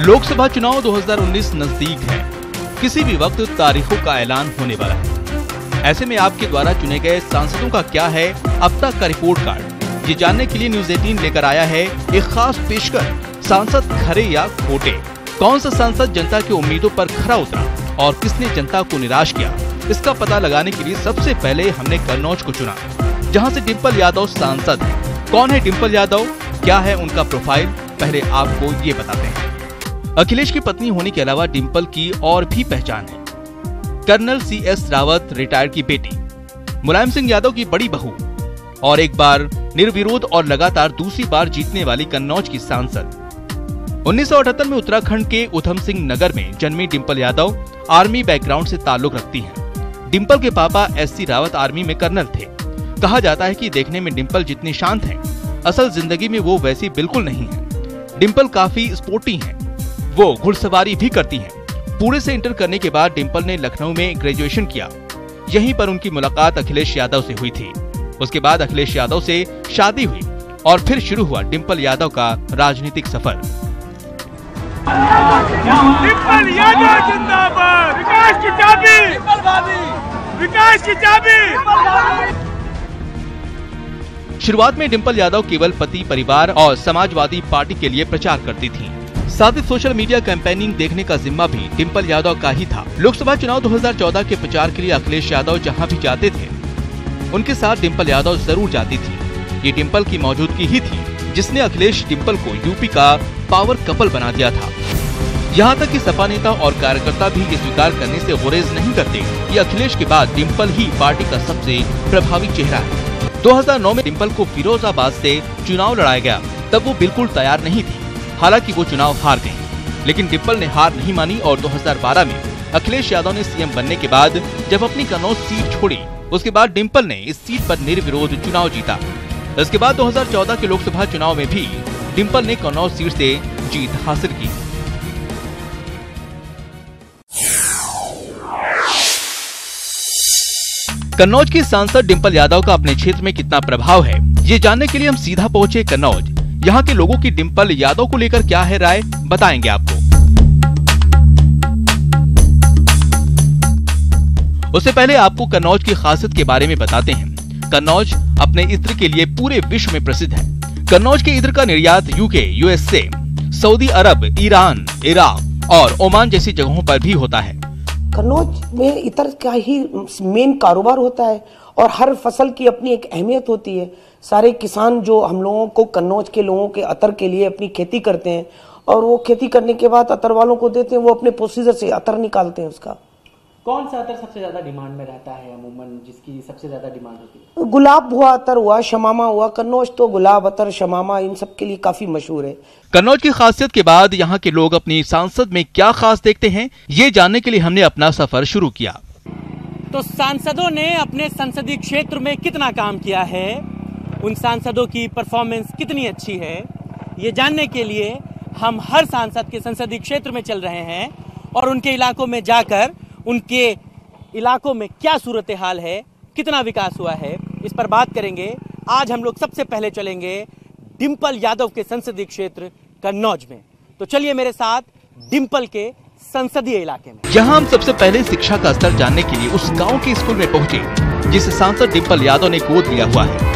लोकसभा चुनाव 2019 नजदीक है। किसी भी वक्त तारीखों का ऐलान होने वाला है। ऐसे में आपके द्वारा चुने गए सांसदों का क्या है अब तक का रिपोर्ट कार्ड, ये जानने के लिए न्यूज 18 लेकर आया है एक खास पेशकश, सांसद खरे या खोटे। कौन सा सांसद जनता की उम्मीदों पर खरा उतरा और किसने जनता को निराश किया, इसका पता लगाने के लिए सबसे पहले हमने कन्नौज को चुना, जहां से डिंपल यादव सांसद है। कौन है डिंपल यादव, क्या है उनका प्रोफाइल, पहले आपको ये बताते हैं। अखिलेश की पत्नी होने के अलावा डिंपल की और भी पहचान है। कर्नल CS रावत रिटायर्ड की बेटी, मुलायम सिंह यादव की बड़ी बहू और एक बार निर्विरोध और लगातार दूसरी बार जीतने वाली कन्नौज की सांसद। 1978 में उत्तराखंड के उधम सिंह नगर में जन्मी डिंपल यादव आर्मी बैकग्राउंड से ताल्लुक रखती हैं। डिंपल के पापा SC रावत आर्मी में कर्नल थे। कहा जाता है कि देखने में डिंपल जितनी शांत हैं, असल जिंदगी में वो वैसी बिल्कुल नहीं है। डिंपल काफी स्पोर्टी हैं, वो घुड़सवारी भी करती हैं। पुणे से इंटर करने के बाद डिंपल ने लखनऊ में ग्रेजुएशन किया। यहीं पर उनकी मुलाकात अखिलेश यादव से हुई थी। उसके बाद अखिलेश यादव से शादी हुई और फिर शुरू हुआ डिंपल यादव का राजनीतिक सफर। डिंपल यादव जिंदाबाद, विकास की चाबी, विकास की चाबी। शुरुआत में डिंपल यादव केवल पति, परिवार और समाजवादी पार्टी के लिए प्रचार करती थीं। साथ ही सोशल मीडिया कैंपेनिंग देखने का जिम्मा भी डिंपल यादव का ही था। लोकसभा चुनाव 2014 के प्रचार के लिए अखिलेश यादव जहां भी जाते थे, उनके साथ डिंपल यादव जरूर जाती थी। ये डिंपल की मौजूदगी ही थी जिसने अखिलेश डिंपल को यूपी का पावर कपल बना दिया था। यहाँ तक कि सपा नेता और कार्यकर्ता भी ये स्वीकार करने से गुरेज नहीं करते कि अखिलेश के बाद डिंपल ही पार्टी का सबसे प्रभावी चेहरा है। 2009 में डिंपल को फिरोजाबाद से चुनाव लड़ाया गया, तब वो बिल्कुल तैयार नहीं थी। हालांकि वो चुनाव हार गई, लेकिन डिंपल ने हार नहीं मानी और 2012 में अखिलेश यादव ने CM बनने के बाद जब अपनी कन्नौज सीट छोड़ी, उसके बाद डिंपल ने इस सीट पर निर्विरोध चुनाव जीता। इसके बाद 2014 के लोकसभा चुनाव में भी डिंपल ने कन्नौज सीट से जीत हासिल की। कन्नौज की सांसद डिंपल यादव का अपने क्षेत्र में कितना प्रभाव है, ये जानने के लिए हम सीधा पहुंचे कन्नौज। यहाँ के लोगों की डिंपल यादव को लेकर क्या है राय, बताएंगे आपको। उससे पहले आपको कन्नौज की खासियत के बारे में बताते हैं। कन्नौज अपने इत्र के लिए पूरे विश्व में प्रसिद्ध है। कन्नौज के इत्र का निर्यात UK, USA, सऊदी अरब, ईरान, इराक और ओमान जैसी जगहों पर भी होता है। कन्नौज में इत्र का ही मेन कारोबार होता है और हर फसल की अपनी एक अहमियत होती है। सारे किसान जो हम लोगों को, कन्नौज के लोगों के अतर के लिए अपनी खेती करते हैं और वो खेती करने के बाद अतर वालों को देते हैं, वो अपने प्रोसीजर से अतर निकालते हैं। उसका कौन सा अतर सबसे ज्यादा डिमांड में रहता है, अमूमन जिसकी सबसे ज्यादा डिमांड होती है? गुलाब हुआ, अतर हुआ, शमामा हुआ। कन्नौज तो गुलाब, अतर, शमामा इन सब के लिए काफी मशहूर है। कन्नौज की खासियत के बाद यहाँ के लोग अपनी सांसद में क्या खास देखते हैं, ये जानने के लिए हमने अपना सफर शुरू किया। तो सांसदों ने अपने संसदीय क्षेत्र में कितना काम किया है, उन सांसदों की परफॉर्मेंस कितनी अच्छी है, ये जानने के लिए हम हर सांसद के संसदीय क्षेत्र में चल रहे हैं और उनके इलाकों में जाकर उनके इलाकों में क्या सूरत हाल है, कितना विकास हुआ है, इस पर बात करेंगे। आज हम लोग सबसे पहले चलेंगे डिंपल यादव के संसदीय क्षेत्र कन्नौज में। तो चलिए मेरे साथ डिंपल के संसदीय इलाके में। यहाँ हम सबसे पहले शिक्षा का स्तर जानने के लिए उस गांव के स्कूल में पहुँचे जिसे सांसद डिंपल यादव ने गोद लिया हुआ है।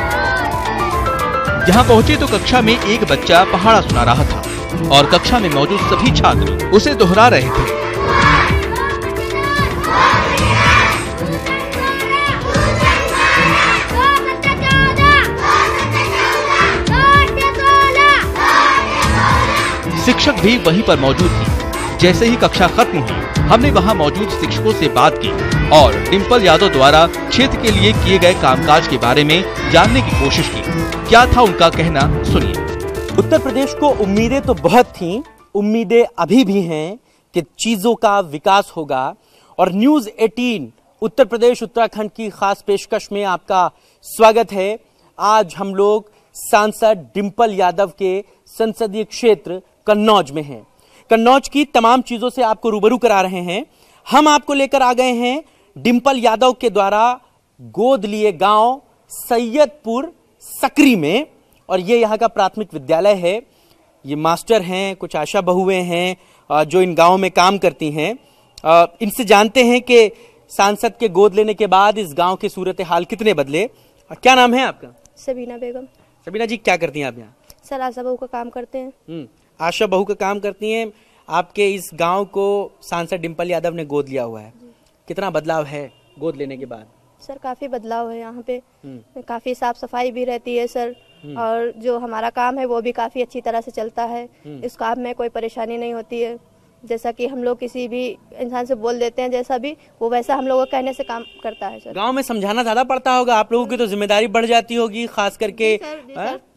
यहाँ पहुँचे तो कक्षा में एक बच्चा पहाड़ा सुना रहा था और कक्षा में मौजूद सभी छात्र उसे दोहरा रहे थे। शिक्षक भी वहीं पर मौजूद थी। जैसे ही कक्षा खत्म हुई, हमने वहां मौजूद शिक्षकों से बात की और डिंपल यादव द्वारा क्षेत्र के लिए किए गए कामकाज के बारे में जानने की कोशिश की। क्या था उनका कहना, सुनिए। उत्तर प्रदेश को उम्मीदें तो बहुत थीं, उम्मीदें अभी भी हैं कि चीजों का विकास होगा और न्यूज 18 उत्तर प्रदेश उत्तराखंड की खास पेशकश में आपका स्वागत है। आज हम लोग सांसद डिंपल यादव के संसदीय क्षेत्र कन्नौज में हैं। कन्नौज की तमाम चीजों से आपको रूबरू करा रहे हैं। हम आपको लेकर आ गए हैं डिंपल यादव के द्वारा गोद लिए गांव सैयदपुर सकरी में और ये यहाँ का प्राथमिक विद्यालय है। ये मास्टर हैं, कुछ आशा बहुएं हैं जो इन गाँव में काम करती हैं। इनसे जानते हैं कि सांसद के गोद लेने के बाद इस गांव की सूरत हाल कितने बदले। क्या नाम है आपका? सबीना बेगम। सबीना जी, क्या करती हैं आप यहाँ? सर आशा बहू का काम करते हैं। आशा बहू का काम करती हैं। आपके इस गांव को सांसद डिम्पल यादव ने गोद लिया हुआ है, कितना बदलाव है गोद लेने के बाद? सर काफी बदलाव है यहाँ पे, काफी साफ सफाई भी रहती है सर, और जो हमारा काम है वो भी काफी अच्छी तरह से चलता है। इस काम में कोई परेशानी नहीं होती है। जैसा कि हम लोग किसी भी इंसान से बोल देते हैं, जैसा भी वो वैसा हम लोगों को कहने से काम करता है सर। गांव में समझाना ज्यादा पड़ता होगा, आप लोगों की तो जिम्मेदारी बढ़ जाती होगी, खास करके।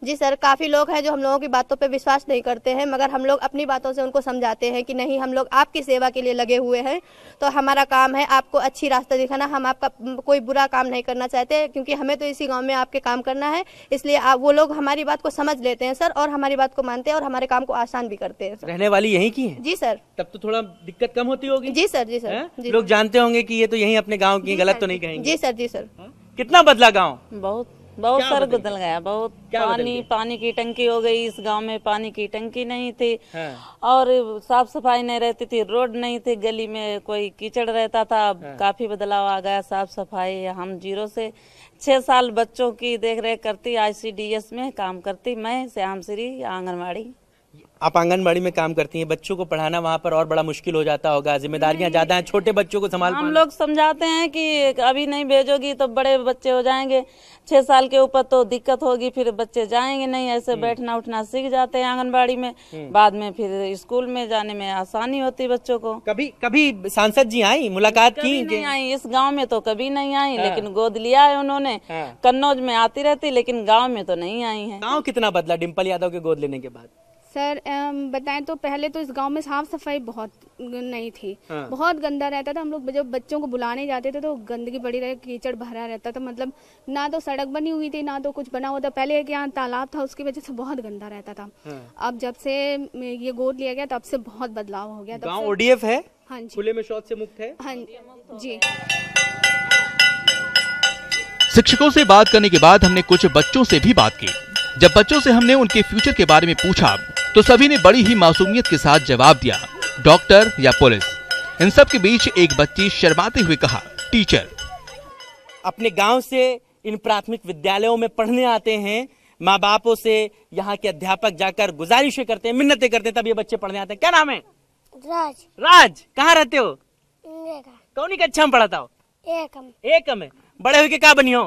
जी सर, काफी लोग हैं जो हम लोगों की बातों पे विश्वास नहीं करते हैं, मगर हम लोग अपनी बातों से उनको समझाते हैं कि नहीं, हम लोग आपकी सेवा के लिए लगे हुए हैं, तो हमारा काम है आपको अच्छी रास्ता दिखाना। हम आपका कोई बुरा काम नहीं करना चाहते, क्योंकि हमें तो इसी गाँव में आपके काम करना है, इसलिए वो लोग हमारी बात को समझ लेते हैं सर, और हमारी बात को मानते हैं और हमारे काम को आसान भी करते हैं। रहने वाली यहीं की है? जी सर। तब तो थोड़ा दिक्कत कम होती होगी। जी सर, जी सर। जी लोग जानते होंगे कि ये तो यहीं अपने गांव की, गलत तो नहीं कहेंगे? जी सर, जी सर। कितना बदला गांव? बहुत सर बदल गया, बहुत। पानी की टंकी हो गई इस गांव में, पानी की टंकी नहीं थी। और साफ सफाई नहीं रहती थी, रोड नहीं थी, गली में कोई कीचड़ रहता था। काफी बदलाव आ गया, साफ सफाई। हम 0 से 6 साल बच्चों की देख रेख करती, ICDS में काम करती मैं, श्याम श्री आंगनबाड़ी। आप आंगनबाड़ी में काम करती हैं, बच्चों को पढ़ाना वहाँ पर और बड़ा मुश्किल हो जाता होगा, जिम्मेदारियां ज्यादा हैं, छोटे बच्चों को संभाल। हम लोग समझाते हैं कि अभी नहीं भेजोगी तो बड़े बच्चे हो जाएंगे, 6 साल के ऊपर तो दिक्कत होगी, फिर बच्चे जाएंगे नहीं, ऐसे बैठना उठना सीख जाते हैं आंगनबाड़ी में, बाद में फिर स्कूल में जाने में आसानी होती बच्चों को। कभी सांसद जी आई, मुलाकात की? नहीं आई, इस गाँव में तो कभी नहीं आई, लेकिन गोद लिया है उन्होंने। कन्नौज में आती रहती, लेकिन गाँव में तो नहीं आई है। गाँव कितना बदला डिम्पल यादव के गोद लेने के बाद? सर बताएं तो पहले तो इस गांव में साफ सफाई बहुत नहीं थी। बहुत गंदा रहता था। हम लोग जब बच्चों को बुलाने जाते थे तो गंदगी पड़ी रहे, कीचड़ भरा रहता था, मतलब ना तो सड़क बनी हुई थी ना तो कुछ बना हुआ था। पहले एक यहाँ तालाब था, उसकी वजह से बहुत गंदा रहता था। अब जब से ये गोद लिया गया तब से बहुत बदलाव हो गया। गाँव ODF है? हाँ जी। खुले में शौच से मुक्त है? हाँ जी। शिक्षकों से बात करने के बाद हमने कुछ बच्चों से भी बात की। जब बच्चों से हमने उनके फ्यूचर के बारे में पूछा तो सभी ने बड़ी ही मासूमियत के साथ जवाब दिया, डॉक्टर या पुलिस। इन सब के बीच एक बच्ची शर्माते हुए कहा, टीचर। अपने गांव से इन प्राथमिक विद्यालयों में पढ़ने आते हैं, माँ बापों से यहाँ के अध्यापक जाकर गुजारिशें करते हैं, मिन्नतें करते हैं, तब ये बच्चे पढ़ने आते हैं। क्या नाम है? राज। राज, कहाँ रहते हो? कौन कक्षा में पढ़ाता हो? एकम में। बड़े होके क्या बनी हो?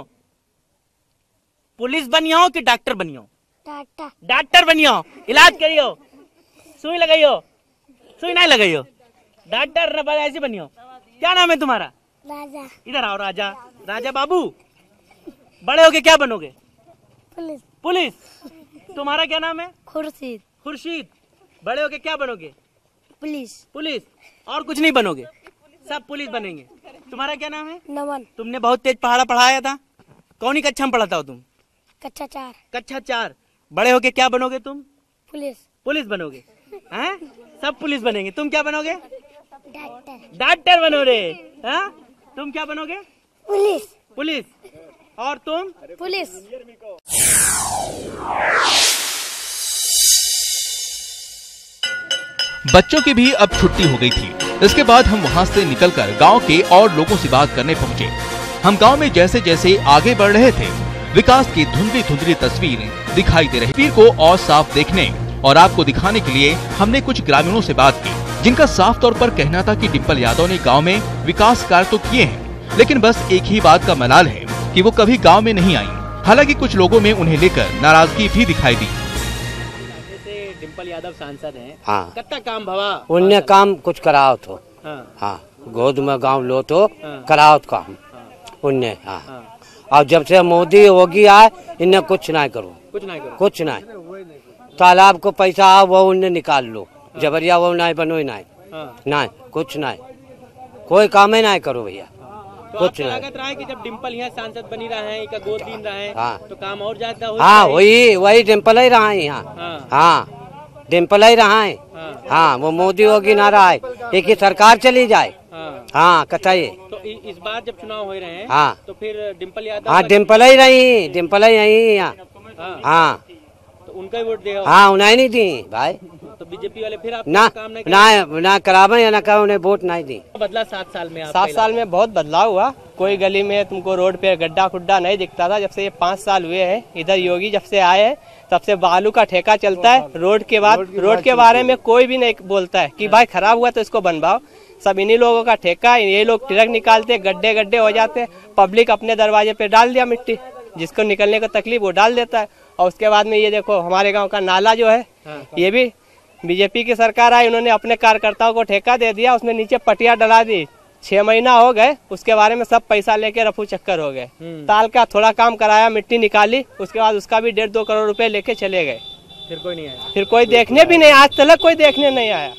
पुलिस बनी हो कि डॉक्टर बनी हो? डॉक्टर बनी हो, इलाज करियो, सुई लगाइयो, सुई नहीं लगाइयो, डॉक्टर न ऐसी बनी हो। क्या नाम है तुम्हारा? राजा। इधर आओ राजा। राजा बाबू, बड़े होके क्या बनोगे? पुलिस। पुलिस। तुम्हारा क्या नाम है? खुर्शीद। खुर्शीद, बड़े होके क्या बनोगे? पुलिस। पुलिस। और कुछ नहीं बनोगे, सब पुलिस बनेंगे। तुम्हारा क्या नाम है? नमन। तुमने बहुत तेज पहाड़ा पढ़ाया था, कौन ही कक्षा में पढ़ाता हो तुम? कक्षा 4। कक्षा 4। बड़े होके क्या बनोगे तुम? पुलिस। पुलिस बनोगे? हैं? सब पुलिस बनेंगे। तुम क्या बनोगे? डॉक्टर। डॉक्टर बनो रे। हाँ? तुम क्या बनोगे? पुलिस। पुलिस। और तुम? पुलिस। बच्चों की भी अब छुट्टी हो गई थी। इसके बाद हम वहाँ से निकलकर गांव के और लोगों से बात करने पहुँचे। हम गांव में जैसे जैसे आगे बढ़ रहे थे, विकास की धुंधली धुंधली तस्वीर दिखाई दे रही। तस्वीर को और साफ देखने और आपको दिखाने के लिए हमने कुछ ग्रामीणों से बात की, जिनका साफ तौर पर कहना था कि डिम्पल यादव ने गांव में विकास कार्य तो किए हैं, लेकिन बस एक ही बात का मलाल है कि वो कभी गांव में नहीं आई। हालांकि कुछ लोगों में उन्हें लेकर नाराजगी भी दिखाई दी। डिम्पल यादव सांसद हैं। हाँ। कितना काम भवा? उनने काम कुछ कराओ तो। हाँ। गोद में गाँव लो तो कराओ तो काम उनने। हाँ। और जब से मोदी योगी आए, इन्हें कुछ नहीं करो, कुछ नहीं। तालाब को पैसा आओ वो उन्हें निकाल लो, जबरिया वो नहीं बनो नहीं, नहीं कुछ नहीं, कोई काम ही नहीं करो भैया। तो कुछ नहीं लागत रहा है कि जब डिम्पल यहाँ सांसद बनी रहा है, एक गोद लीन रहा है, हाँ। तो काम और ज्यादा हो। हाँ, वही डिम्पल ही रहा है यहाँ। हाँ, डिम्पल ही रहा है। हाँ, वो मोदी योगी ना रहा है, एक ही सरकार चली जाए। हाँ, कतई। तो इस बार जब चुनाव हो रहे हैं, हाँ, तो फिर डिम्पल यादव। हाँ, डिम्पल ही रही, डिम्पल ही यही यहाँ। हाँ, तो उनका ही वोट देगा? हाँ, उन्हें नहीं दी भाई। तो बीजेपी वाले फिर आप ना काम नहीं ना करावे या ना कहा, उन्हें वोट नहीं दी। बदला 7 साल में? 7 साल में बहुत बदलाव हुआ। कोई गली में तुमको रोड पे गड्ढा खुड्डा नहीं दिखता था। जब से ये 5 साल हुए हैं, इधर योगी जब से आए हैं तब से बालू का ठेका चलता है। रोड के बारे में कोई भी नहीं बोलता है कि भाई खराब हुआ तो इसको बनवाओ। सब इन्हीं लोगों का ठेका है। ये लोग ट्रक निकालते, गड्ढे हो जाते हैं, पब्लिक अपने दरवाजे पे डाल दिया मिट्टी, जिसको निकलने का तकलीफ वो डाल देता है। और उसके बाद में ये देखो हमारे गांव का नाला जो है, ये भी बीजेपी की सरकार आई, उन्होंने अपने कार्यकर्ताओं को ठेका दे दिया, उसमें नीचे पटिया डला दी। 6 महीना हो गए, उसके बारे में सब पैसा लेके रफू चक्कर हो गए। ताल का थोड़ा काम कराया, मिट्टी निकाली, उसके बाद उसका भी 1.5-2 करोड़ रुपए लेके चले गए। फिर कोई नहीं आया? फिर कोई देखने भी नहीं, आज तक कोई देखने नहीं आया।